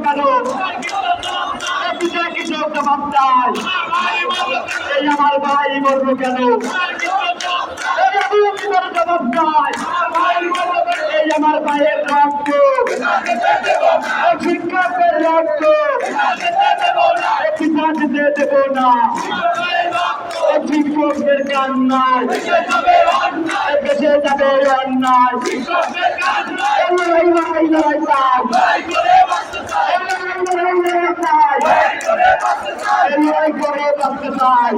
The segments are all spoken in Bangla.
কেন কৃষক জবাব চাই। এই আমার ভাই বলবো কেন জবাব চাই। এই আমার ভাইয়ের রক্ত শিক্ষকের রক্ত পিতা দিতে দেব না। শিক্ষকদের কান্নায় বেঁচে যাবে অন্যায়। করে বাঁচতে চাই।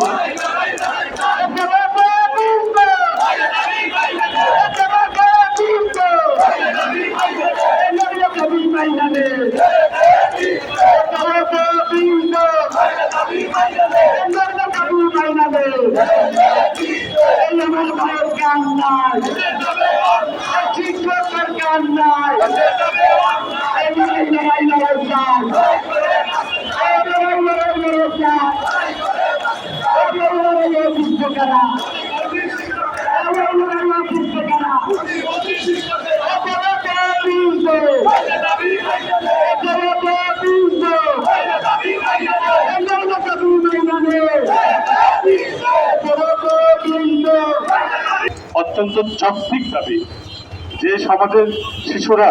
শিক্ষকের কান্নায় অত্যন্ত যৌক্তিক দাবি যে সমাজের শিশুরা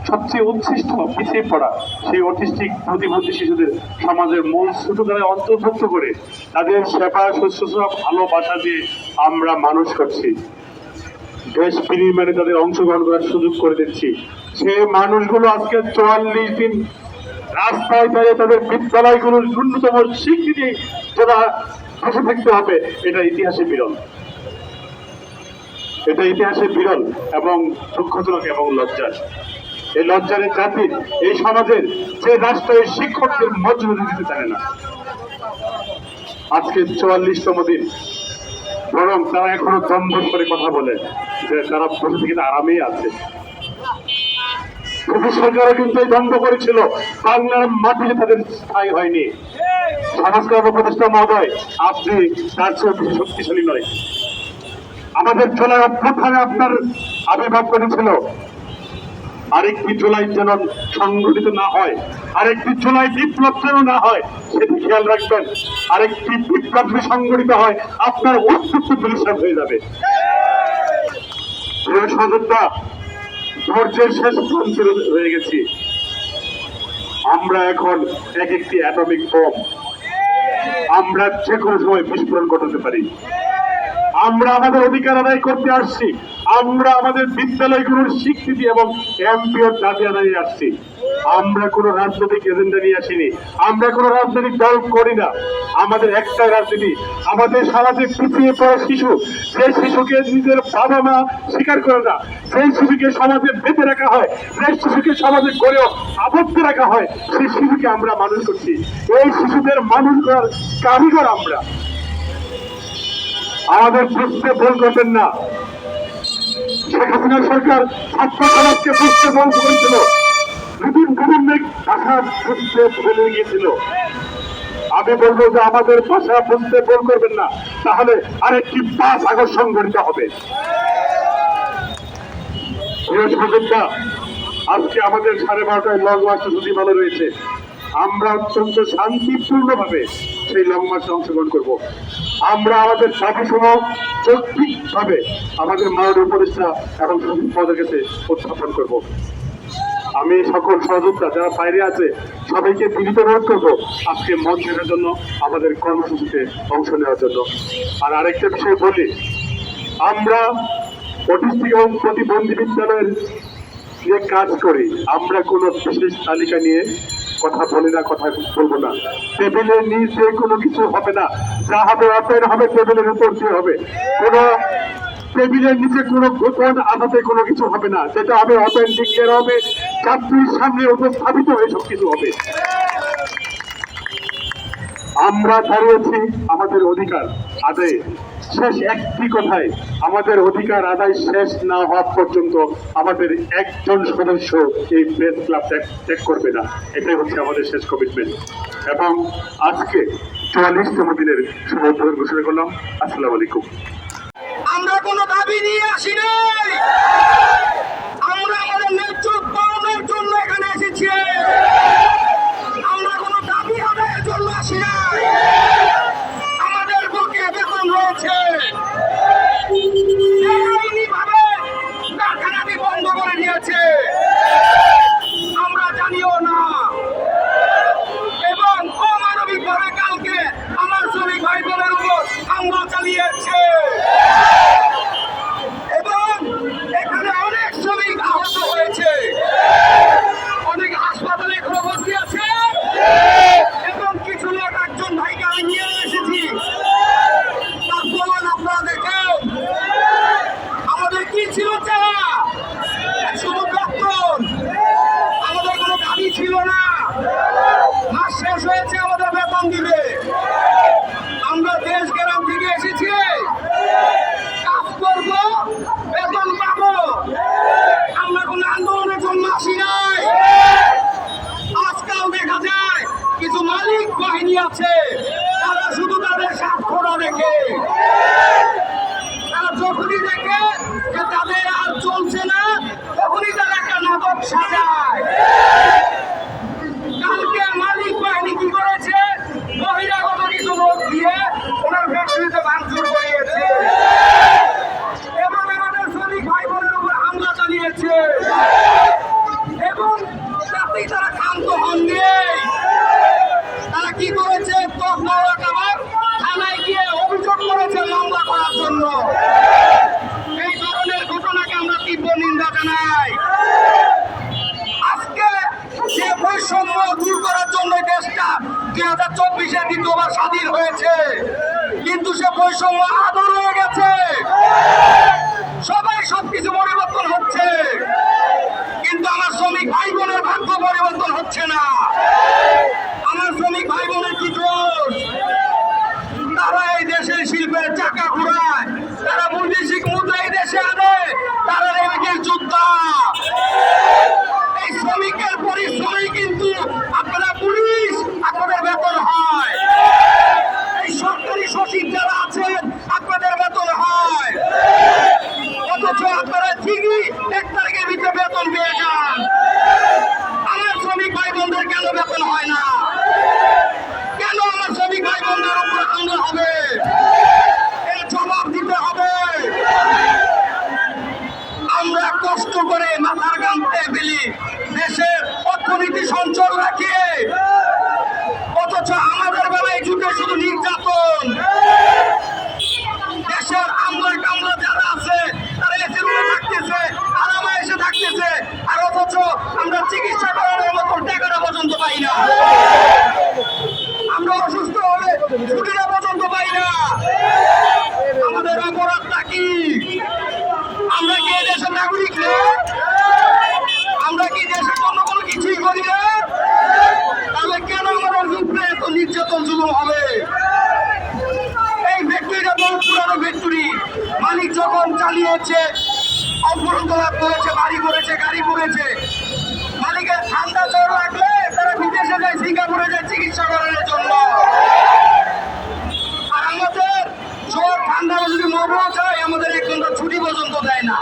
সবচেয়ে উচ্ছিষ্ট পিছিয়ে পড়া সেই অটিস্টিক প্রতিবন্ধী শিশুদের সমাজের মূল স্রোতধারায় অন্তর্ভুক্ত করে তাদের সেবা শুশ্রূষা ভালোবাসা দিয়ে আমরা মানুষ করছি, দেশ বিনির্মাণে তাদের অংশগ্রহণ করার সুযোগ করে দিচ্ছি। সেই মানুষগুলো আজকে 44 দিন রাস্তায় দাঁড়িয়ে তাদের বিদ্যালয়গুলোর ন্যূনতম স্বীকৃতি যারা বসে থাকতে হবে, এটা ইতিহাসে বিরল। এটা ইতিহাসে বিরল এবং দুঃখজনক এবং লজ্জার। এই লজ্জার জাতির এই সমাজের যে রাষ্ট্রের শিক্ষকদের মর্যাদা দিতে জানে না, আজকে 44তম দিন, বরং তারা এখনো দম্ভন করে কথা বলে যে তারা বসে থেকে আরামেই আছে। সরকারও কিন্তু এই দ্বন্দ্ব করেছিল, বাংলার মাটিতে তাদের স্থায়ী হয়নি। সমাজ কর্মপ্রতিষ্ঠা মহোদয়, আপনি তার চেয়ে বেশি শক্তিশালী নয়। আমাদের জুলাই অভ্যুত্থানে আপনার আবির্ভাব করেছিল, আরেকটি জুলাই যেন সংগঠিত না হয়, আরেকটি জুলাই বিপ্লব যেন না হয়, সেটি খেয়াল রাখবেন। আরেকটি বিপ্লব যদি সংগঠিত হয়, আপনার অস্তিত্ব পরিষ্কার হয়ে যাবে। সহযোদ্ধা, ধৈর্যের শেষ প্রান্তে হয়ে গেছি। আমরা এখন এক একটি অ্যাটমিক বোম, আমরা যে কোনো সময় বিস্ফোরণ ঘটাতে পারি। আমরা আমাদের অধিকার আদায় করতে আসছি, আমরা আমাদের বিদ্যালয়গুলোর স্বীকৃতি এবং এমপিওর দাবি আদায় আসছি। আমরা কোনো রাজনৈতিক এজেন্ডা নিয়ে আসিনি, আমরা কোনো রাজনৈতিক দল করি না। আমাদের একটাই রাজনীতি, আমাদের সমাজে পিছিয়ে পড়া শিশু, যে শিশুকে নিজের বাবা মা স্বীকার করে না, সেই শিশুকে সমাজে বেঁধে রাখা হয়, যে শিশুকে সমাজে গড়েও আবদ্ধ রাখা হয়, সেই শিশুকে আমরা মানুষ করছি। এই শিশুদের মানুষ করার কারিগর আমরা। আমাদের বুঝতে ভুল করবেন না। শেখ হাসিনা সরকার ছাত্র সমাজকে বুঝতে ভুল করেছিল, বিভিন্ন ভাষা বুঝতে ভুলে গিয়েছিল। আমি বলবো যে আমাদের ভাষা বুঝতে ভুল করবেন না, তাহলে আরেকটি 5 আগস্ট সংগঠিত হবে। আজকে আমাদের 12:30টায় লং মার্চ সচিবালয় রয়েছে। আমরা অত্যন্ত শান্তিপূর্ণভাবে সেই লং মার্চে অংশগ্রহণ করব। আমরা আমাদের দাবিসমূহ যৌক্তিকভাবে আমাদের মাননীয় উপদেষ্টা এবং সচিব পদের কাছে উত্থাপন করব। আমি সকল সহযোদ্ধা যারা বাইরে আছে সবাইকে বিনীত অনুরোধ করবো আজকে মঞ্চ দেওয়ার জন্য, আমাদের কর্মসূচিতে অংশ নেওয়ার জন্য। আর আরেকটা বিষয় বলি, আমরা অটিস্টিক এবং প্রতিবন্ধী বিদ্যালয়ের যে কাজ করি, আমরা কোনো বিশেষ তালিকা নিয়ে কথা বলি না, কথা বলবো না। টেবিলের নিচে কোনো কিছু হবে না, যা হবে ওপেন হবে, টেবিলের উপর দিয়ে হবে। কোনো টেবিলের নিচে কোনো গোপন আদাতে কোনো কিছু হবে না, যেটা হবে ওপেন ডিক্লেয়ার হবে, ছাত্রীর সামনে উপস্থাপিত হয়ে সব কিছু হবে। আমরা দাঁড়িয়েছি আমাদের অধিকার আদায়ে। শেষ একটি কথায়, আমাদের অধিকার আদায় শেষ না হওয়া পর্যন্ত আমাদের একজন সদস্য এই প্রেস ক্লাব ত্যাগ করবে না। এটাই হচ্ছে আমাদের শেষ কমিটমেন্ট। এবং আজকে 44তম দিনের শুভ উদ্বোধন ঘোষণা করলাম। আসসালামু আলাইকুম। আমরা কোনো দাবি নিয়ে আসি নাই, আমরা আমাদের ন্যায্য পাওনার জন্য এখানে এসেছি। মাস শেষ হয়েছে, আমাদের বেতন দিবে। আমরা দেশ গ্রাম থেকে এসেছি, কাজ করব, বেতন পাবো। আমরা কোনো আন্দোলনের জন্য আসি নাই। আজকাল দেখা যায় কিছু মালিক বাহিনী আছে, তারা শুধু তাদের স্বার্থটা দেখে। তারা যখনই দেখে যে তাদের আর চলছে না, তখনই তারা একটা নাটক সাজায়। কালকে মালিক বাহিনী কি করেছে? বহিরাগত কিছু লোক দিয়ে ওনার ফ্যাক্টরিতে ভাঙচুর করিয়েছে এবং আমাদের শ্রমিক ভাই বোনের উপর হামলা চালিয়েছে এবং তাতেই তারা ক্ষান্ত হননি। তারা কি করেছে? থানায় গিয়ে অভিযোগ করেছে মামলা করার জন্য। এই ধরনের ঘটনাকে আমরা তীব্র নিন্দা জানাই। আজকে যে বৈষম্য দূর করার জন্য দেশটা 2024-এ দ্বিতীয়বার স্বাধীন হয়েছে, কিন্তু সে বৈষম্য আদর হয়ে গেছে। সবাই সবকিছু পরিবর্তন হচ্ছে, কিন্তু আমার শ্রমিক ভাই বোনের ভাগ্য পরিবর্তন হচ্ছে না। আমার শ্রমিক ভাই বোনের কি দোষ? তারা এই দেশের শিল্পের চাকা ঘুরায়, তারা বৈদেশিক মুদ্রা এই দেশে আনে, তারা রেমিটেন্স যোদ্ধা। এই শ্রমিকের পরিশ্রমে কিন্তু আপনারা পুলিশ, আপনাদের বেতন হয়। এই সরকারি সচিব যারা আছেন, আপনাদের বেতন হয়। অথচ আপনারা ঠিকই 1 তারিখের ভিতরে বেতন পেয়ে যান। আমার শ্রমিক ভাই বোনদের কেন বেতন হয় না? কেন আমার শ্রমিক ভাই বোনদের উপর হামলা হবে? এর জবাব দিতে হবে। আমরা কষ্ট করে মাথার ঘামতে ফেলি, দেশের অর্থনীতি সঞ্চল রাখি, অথচ আমাদের বেলায় যুগে শুধু নির্যাতন। দেশের আমলা কামলা যারা আছে, তারা এসে রুমে থাকতেছে, আরামে এসে থাকতেছে, আর অথচ আমরা চিকিৎসা করানোর মতো টাকাটা পর্যন্ত পাই না। আমরা অসুস্থ হলে ছুটিটা পর্যন্ত পাই না। আমাদের অপরাধটা কি? আমরা কি এই দেশের নাগরিক না? আমরা কি দেশের জন্য কোনো কিছুই করি না? তাহলে কেন আমাদের উপরে এত নির্যাতন জুলুম হবে? এই ফ্যাক্টরিটা বহু পুরানো ফ্যাক্টরি। মালিক যখন চালিয়েছে, অপরন্ত লাভ করেছে, বাড়ি করেছে, গাড়ি করেছে। মালিকের ঠান্ডা জ্বর লাগলে তারা বিদেশে যায়, সিঙ্গাপুরে যায় চিকিৎসা করানোর জন্য। আর আমাদের জ্বর ঠান্ডা যদি মরও যায়, আমাদের 1 ঘন্টা ছুটি পর্যন্ত দেয় না।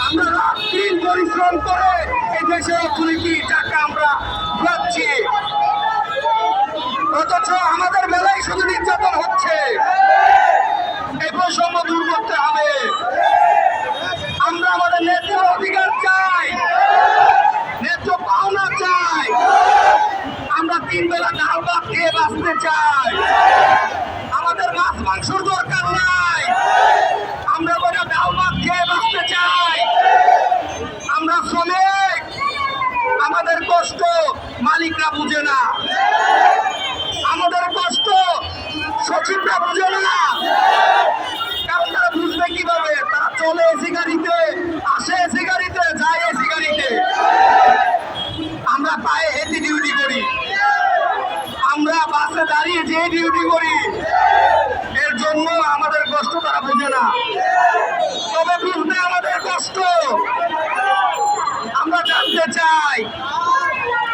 আমরা রাত-দিন পরিশ্রম করে এই দেশের অর্থনীতি টাকা আমরা পাচ্ছি, অথচ আমাদের বেলায় শুধু নির্যাতন হচ্ছে। এই বৈষম্য দূর করতে হবে। আমরা আমাদের ন্যায্য অধিকার চাই, ন্যায্য পাওনা চাই। আমরা 3 বেলা ডাল ভাত খেয়ে বাঁচতে চাই। আমাদের মাছ মাংসর দরকার নাই, আমরা বলে ডাল ভাত খেয়ে বাঁচতে চাই। আমরা শ্রমিক, আমাদের কষ্ট মালিকরা বুঝে না, আমাদের কষ্ট সচিবরা বুঝে না। কারণ তারা বুঝবে কিভাবে? তারা চলে এসি গাড়িতে, আসে এসি গাড়িতে, যায় এসি গাড়িতে। আমরা পায়ে হেঁটে ডিউটি করি, আমরা বাসে দাঁড়িয়ে যে ডিউটি করি। এর জন্য আমাদের কষ্ট তারা বুঝে না। তবে বুঝবে আমাদের কষ্ট, আমরা জানতে চাই।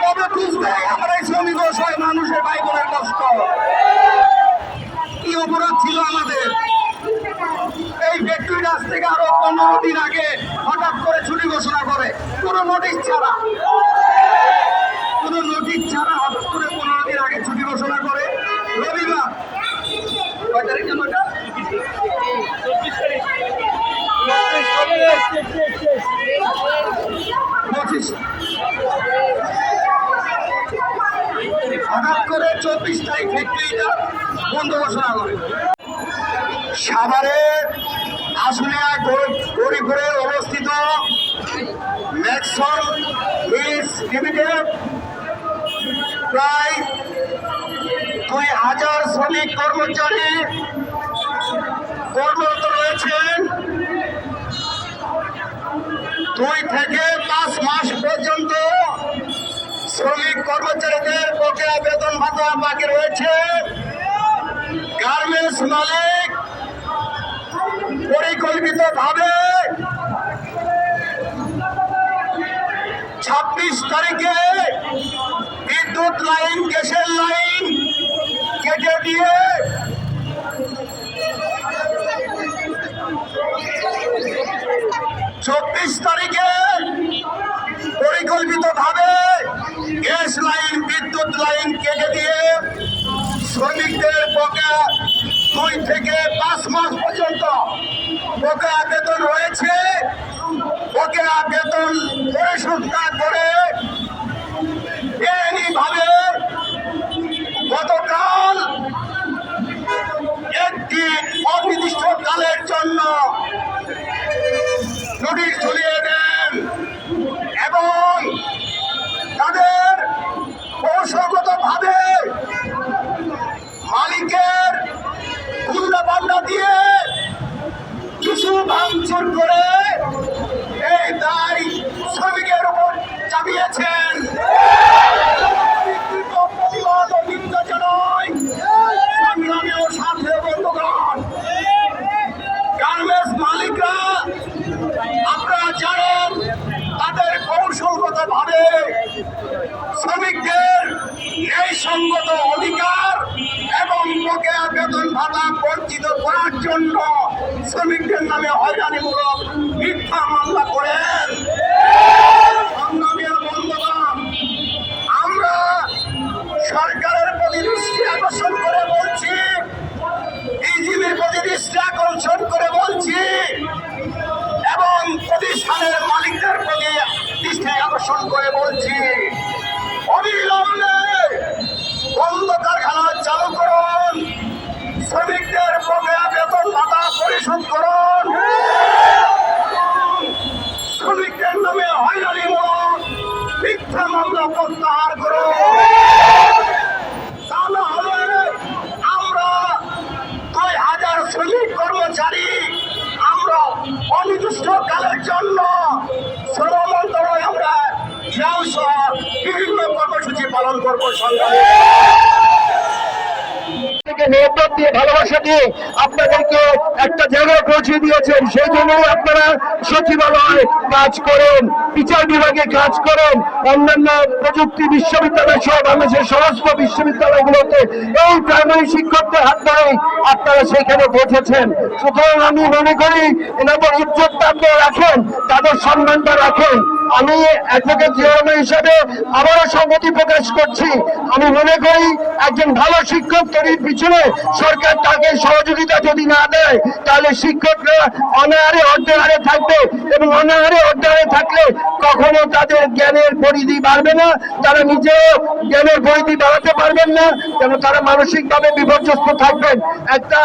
তবে বুঝবে আমরা এই শ্রমিক অসহায় মানুষের ভাই বোনের কষ্ট। কি অপরাধ ছিল আমাদের? এই ফ্যাক্টরি আজ থেকে আরো 15 দিন আগে হঠাৎ করে ছুটি ঘোষণা করে, কোনো নোটিশ ছাড়া, কোনো নোটিশ ছাড়া হঠাৎ করে 15 দিন আগে ছুটি ঘোষণা করে। রবিবার, কয় তারিখ যেন এটা? 25। হঠাৎ করে 24 তারিখ ফ্যাক্টরিটা বন্ধ ঘোষণা করে। সাভারের আশুলিয়া গরিপুরে অবস্থিত ম্যাক্সন হিলস লিমিটেড প্রায় 2000 শ্রমিক কর্মচারী কর্মরত রয়েছেন। 2 থেকে 5 মাস পর্যন্ত শ্রমিক কর্মচারীদের বকেয়া বেতন ভাতা বাকি রয়েছে। গার্মেন্টস মালিক পরিকল্পিতভাবে 26 তারিখে বিদ্যুৎ লাইন, গ্যাসের লাইন কেটে দিয়ে 24 তারিখে পরিকল্পিতভাবে গ্যাস লাইন, বিদ্যুৎ লাইন কেটে দিয়ে শ্রমিকদের বকেয়া 2 থেকে 5 মাস পর্যন্ত বকেয়া বেতন রয়েছে। বকেয়া বেতন পরিশোধ না করে বেআইনিভাবে গতকাল একটি অনির্দিষ্টকালের জন্য নোটিশ ঝুলিয়ে দেন এবং তাদের কৌশলগতভাবে মালিকের গুন্ডা পান্ডা দিয়ে কিছু ভাঙচুর করে এই দায় শ্রমিকের উপর চাপিয়েছেন। প্রতিবাদ ও নিন্দা জানাই সংগ্রামী ও সাথে বন্ধুগণ। গার্মেন্টস মালিকরা আপনারা জানেন তাদের কৌশলগতভাবে শ্রমিকদের ন্যায়সঙ্গত অধিকার এবং বকেয়া বেতন ভাতা বঞ্চিত করার জন্য শ্রমিকদের নামে হয়রানিমূলক মিথ্যা মামলা করেন। সংগ্রামী বন্ধুগণ, আমরা সরকারের প্রতি দৃষ্টি আকর্ষণ করে বলছি, বিজিবির প্রতি দৃষ্টি আকর্ষণ করে বলছি এবং প্রতিষ্ঠানের মালিকদের প্রতি দৃষ্টি আকর্ষণ করে বলছি, অবিলম্বে বন্ধ কারখানা চালু করুন, শ্রমিকদের বকেয়া বেতন ভাতা পরিশোধ করুন, শ্রমিকদের নামে হয়রানিমূলক মিথ্যা মামলা প্রত্যাহার করুন। তা না হলে আমরা 2000 শ্রমিক কর্মচারী আমরা অনির্দিষ্টকালের জন্য শ্রম মন্ত্রণালয়ে আমরা বিভিন্ন কর্মসূচি পালন করবো। সংগ্রামী নেতৃত্ব দিয়ে ভালোবাসা দিয়ে আপনাদেরকে একটা জায়গায় পৌঁছে দিয়েছেন, সেই জন্যই আপনারা সচিবালয় কাজ করেন, বিচার বিভাগে কাজ করেন, অন্যান্য প্রযুক্তি বিশ্ববিদ্যালয় সহ বাংলাদেশের সমস্ত বিশ্ববিদ্যালয়গুলোতে এই প্রাইমারি শিক্ষকদের হাত ধরে আপনারা সেখানে পৌঁছেছেন। সুতরাং আমি মনে করি এনাদের ইজ্জতটা আপনারা রাখেন, তাদের সম্মানটা রাখেন। আমি অ্যাডভোকেট চেয়ারম্যান হিসাবে আবারও সংহতি প্রকাশ করছি। আমি মনে করি একজন ভালো শিক্ষক তৈরির পিছনে সরকার তাকে সহযোগিতা যদি না দেয় তাহলে শিক্ষকরা অনাহারে অর্ধহারে থাকবে এবং অনাহারে অর্ধহারে থাকলে কখনো তাদের জ্ঞানের পরিধি বাড়বে না, তারা নিজেও জ্ঞানের পরিধি বাড়াতে পারবেন না, কেন তারা মানসিকভাবে বিপর্যস্ত থাকবেন। একটা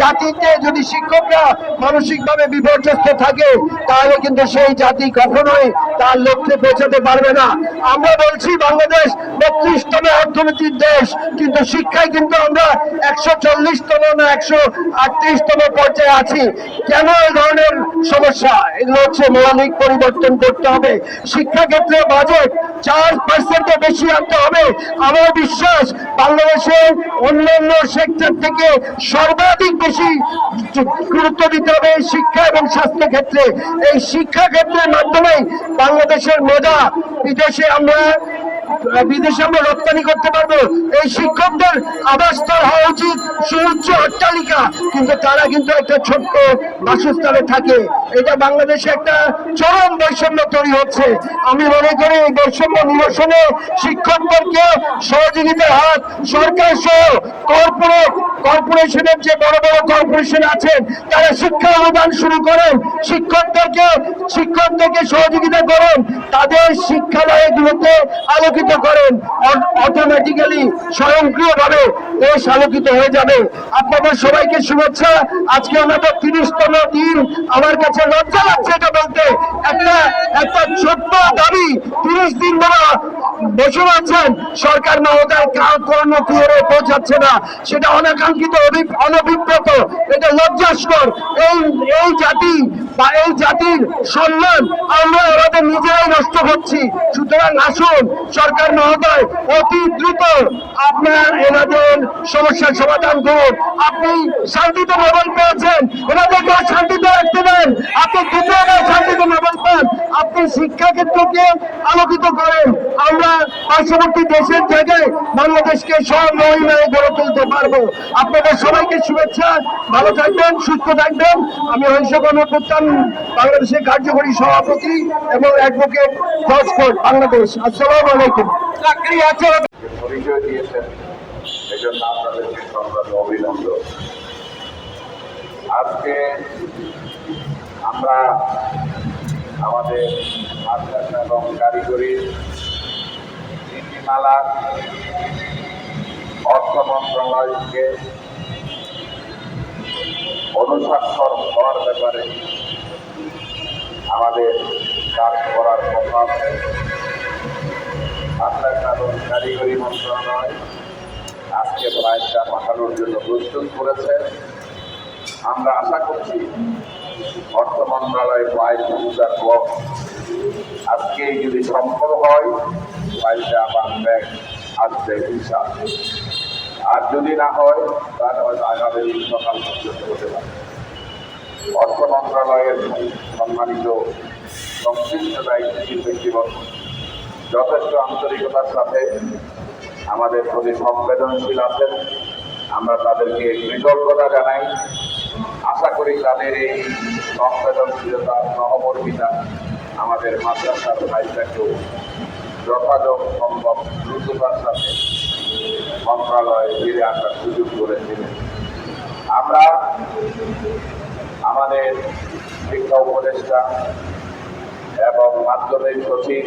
জাতিতে যদি শিক্ষকরা মানসিকভাবে বিপর্যস্ত থাকে তাহলে কিন্তু সেই জাতি কখনোই তার লক্ষ্যে পৌঁছাতে পারবে না। আমরা বলছি বাংলাদেশ 32তম অর্থনীতির দেশ, কিন্তু শিক্ষায় কিন্তু আমরা 140তম না 138তম পর্যায়ে আছি। কেন এই ধরনের সমস্যা? এগুলো হচ্ছে মৌলিক পরিবর্তন করতে হবে। শিক্ষাক্ষেত্রে বাজেট 4% বেশি আনতে হবে। আমার বিশ্বাস বাংলাদেশের অন্যান্য সেক্টর থেকে সর্বাধিক বেশি গুরুত্ব দিতে হবে শিক্ষা এবং স্বাস্থ্য ক্ষেত্রে। এই শিক্ষা ক্ষেত্রের মাধ্যমে বাংলাদেশের মেধা বিদেশে আমরা রপ্তানি করতে পারবো। এই শিক্ষকদের আবাসস্থল হওয়া উচিত সুউচ্চ অট্টালিকা, কিন্তু তারা কিন্তু একটা ছোট্ট বাসস্থানে থাকে। এটা বাংলাদেশে একটা চরম বৈষম্য তৈরি হচ্ছে। আমি মনে করি এই বৈষম্য নিরসনে শিক্ষকদেরকে সহযোগিতার হাত সরকার সহ কর্পোরেশনের যে বড় বড় কর্পোরেশন আছেন তারা শিক্ষা অনুদান শুরু করেন, শিক্ষকদেরকে সহযোগিতা করেন, তাদের শিক্ষালয়গুলোতে আলোকিত করেন। অটোমেটিক্যালি স্বয়ংক্রিয়ভাবে দেশ আলোকিত হয়ে যাবে। আপনাদের সবাইকে শুভেচ্ছা। আজকে আমাদের 30তম দিন। আমার কাছে লজ্জা লাগছে এটা বলতে। একটা ছোট্ট দাবি 30 দিন ধরে বসে আছেন, সরকার মহোদয় কোনো ক্লিয়ারে পৌঁছাচ্ছে না, সেটা অনাকাঙ্ক্ষিত, অনভিপ্রেত, এটা লজ্জাস্কর। এই জাতি বা এই জাতির সম্মান আমরা আমাদের নিজেরাই নষ্ট করছি। সুতরাং আসুন সরকার মহোদয়, অতি দ্রুত আপনার এনাদের সমস্যার সমাধান করুন। আপনি শান্তিতে মোবাইল পেয়েছেন, এনাদেরকে শান্তিতে রাখতে দেন। আপনি দ্বিতীয়বার শান্তিতে মোবাইল পান, আপনি শিক্ষাক্ষেত্রকে আলোকিত করেন। আমরা পার্শ্ববর্তী দেশের জায়গায় বাংলাদেশকে সমন্বয়ে গড়ে তুলতে পারবো। আপনাদের সবাইকে শুভেচ্ছা, ভালো থাকবেন, সুস্থ থাকবেন। আমি অহিংসা গণপ্রত্যান বাংলাদেশের কার্যকরী সভাপতি এবং অ্যাডভোকেট জজ কোর্ট বাংলাদেশ। আসসালামু আলাইকুম। চাকরি আছে পরিচয় দিয়েছেন, এজন্য আপনাদেরকে সংগ্রামে অভিনন্দন। আজকে আমরা আমাদের মাদ্রাসা এবং কারিগরি নীতিমালার অর্থ মন্ত্রণালয়কে অনুস্বাক্ষর হওয়ার ব্যাপারে আমাদের কাজ করার কথা আছে। মাদ্রাসা এবং কারিগরি মন্ত্রণালয় আজকে ফাইলটা পাঠানোর জন্য প্রস্তুত করেছে। আমরা আশা করছি অর্থ মন্ত্রণালয় ফাইল পৌঁছার পর আজকেই যদি সম্ভব হয় ফাইলটা আবার ব্যাগ আসবে ইনশাআল্লাহ। আর যদি না হয় তাহলে হয়তো আগামী সকাল পর্যন্ত হতে পারে। অর্থ মন্ত্রণালয়ের সম্মানিত সংশ্লিষ্ট দায়িত্বশীল ব্যক্তিবর্গ যথেষ্ট আন্তরিকতার সাথে আমাদের প্রতি সংবেদনশীল আছেন। আমরা তাদেরকে কৃতজ্ঞতা জানাই। আশা করি তাদের এই সংবেদনশীলতা, সহমর্মিতা আমাদের মাদ্রাসার ফাইলটাকেও যথাযথ সম্ভব দ্রুততার সাথে মন্ত্রণালয়ে ফিরে আসার সুযোগ করেছিলেন। আমরা আমাদের শিক্ষা উপদেষ্টা এবং মাধ্যমিক সচিব,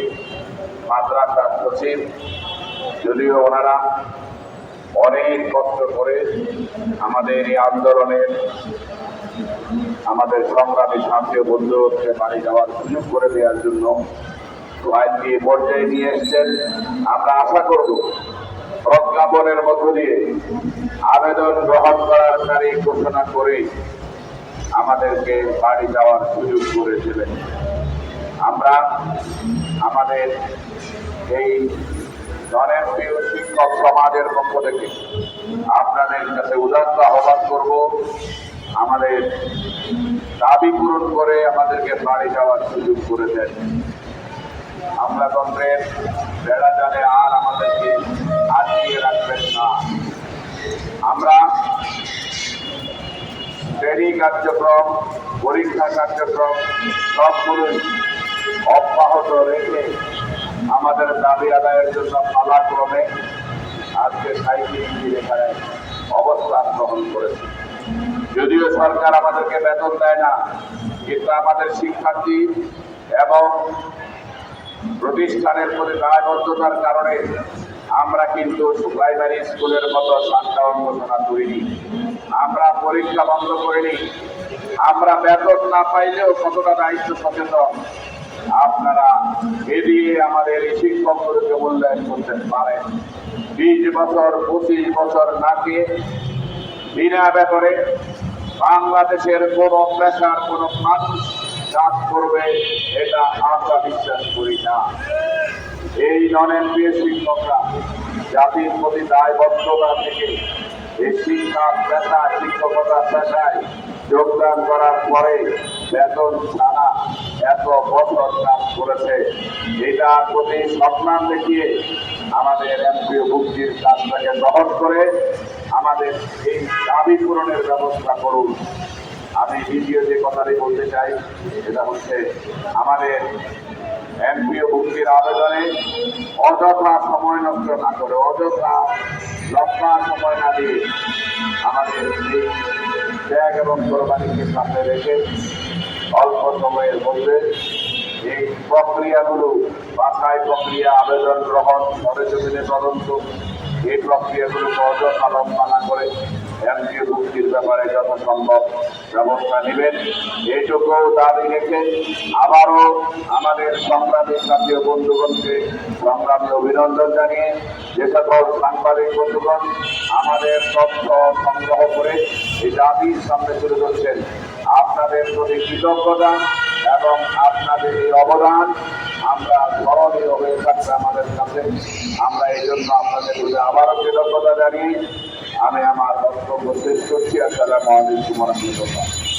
মাদ্রাসার সচিব, যদিও ওনারা অনেক কষ্ট করে আমাদের এই আন্দোলনের, আমাদের সংগ্রামী শান্তি বন্ধুকে বাড়ি যাওয়ার সুযোগ করে দেওয়ার জন্য আইনকে পর্যায়ে নিয়ে এসছেন। আমরা আশা করব প্রজ্ঞাপনের মধ্য দিয়ে আবেদন গ্রহণ করার তারিখ ঘোষণা করে আমাদেরকে বাড়ি যাওয়ার সুযোগ করে দেবেন। আমরা আমাদের এই জনপ্রিয় শিক্ষক সমাজের পক্ষ থেকে আপনাদের কাছে উদাত্ত আহ্বান করব, আমাদের দাবি পূরণ করে আমাদেরকে বাড়ি যাওয়ার সুযোগ করে দেন। আমলাতন্ত্রের বেড়া জালে আর আমাদেরকে আটকিয়ে রাখবেন না। আমরা শ্রেণী কার্যক্রম, পরীক্ষা কার্যক্রম সবগুলোই অব্যাহত রেখে আমাদের দাবি আদায়ের জন্য পালাক্রমে আজকে সাহিত্যিক এখানে অবস্থান গ্রহণ করেছে। যদিও সরকার আমাদেরকে বেতন দেয় না, কিন্তু আমাদের শিক্ষার্থী এবং প্রতিষ্ঠানের প্রতি দায়বদ্ধতার কারণে আমরা কিন্তু প্রাইমারি স্কুলের মতো শাটডাউন ঘোষণা করিনি, আমরা পরীক্ষা বন্ধ করিনি। আমরা বেতন না পাইলেও কতটা দায়িত্ব সচেতন আপনারা এ দিয়ে আমাদের এই শিক্ষকগুলোকে মূল্যায়ন করতে পারেন। 20 বছর 25 বছর না খেয়ে বিনা বেতনে বাংলাদেশের কোন পেশার কোন মানুষ কাজ করবে এটা আমরা বিশ্বাস করি না। এই নন-এমপিএ শিক্ষকরা জাতির প্রতি দায়বদ্ধতা থেকে এই শিক্ষা পেশা, শিক্ষকতা পেশায় যোগদান করার পরে বেতন ছাড়া এত বছর কাজ করেছে, এটা প্রতি সম্মান দেখিয়ে আমাদের এমপিও ভুক্তির কাজটাকে গ্রহণ করে আমাদের এই দাবি পূরণের ব্যবস্থা করুন। আমি দ্বিতীয় যে কথাটি বলতে চাই সেটা হচ্ছে আমাদের এমপিও ভুক্তির আবেদনে অযথা সময় নষ্ট না করে, অযথা লম্বা সময় না দিয়ে আমাদের এই ত্যাগ এবং কোরবানিকে সামনে রেখে অল্প সময়ের মধ্যে এই প্রক্রিয়াগুলো, বাছাই প্রক্রিয়া, আবেদন গ্রহণ, সরেজমিনে তদন্ত, এই প্রক্রিয়াগুলোকে অযথা লম্বা না করে এমপিও মুক্তির ব্যাপারে যত সম্ভব ব্যবস্থা নেবেন, এইটুকু দাবি রেখে আবারও আমাদের সংগ্রামী জাতীয় বন্ধুগণকে সংগ্রামী অভিনন্দন জানিয়ে যে সকল সাংবাদিক বন্ধুগণ আমাদের তথ্য সংগ্রহ করে এই দাবির সামনে তুলে ধরছেন, আপনাদের প্রতি কৃতজ্ঞতা এবং আপনাদের এই অবদান আমরা স্মরণীয় হয়ে থাকবে আমাদের কাছে। আমরা এই জন্য আপনাদের প্রতি আবারও কৃতজ্ঞতা জানিয়ে আমি আমার বক্তব্য শেষ করছি। আসসালামু আলাইকুম ওয়া রাহমাতুল্লাহ।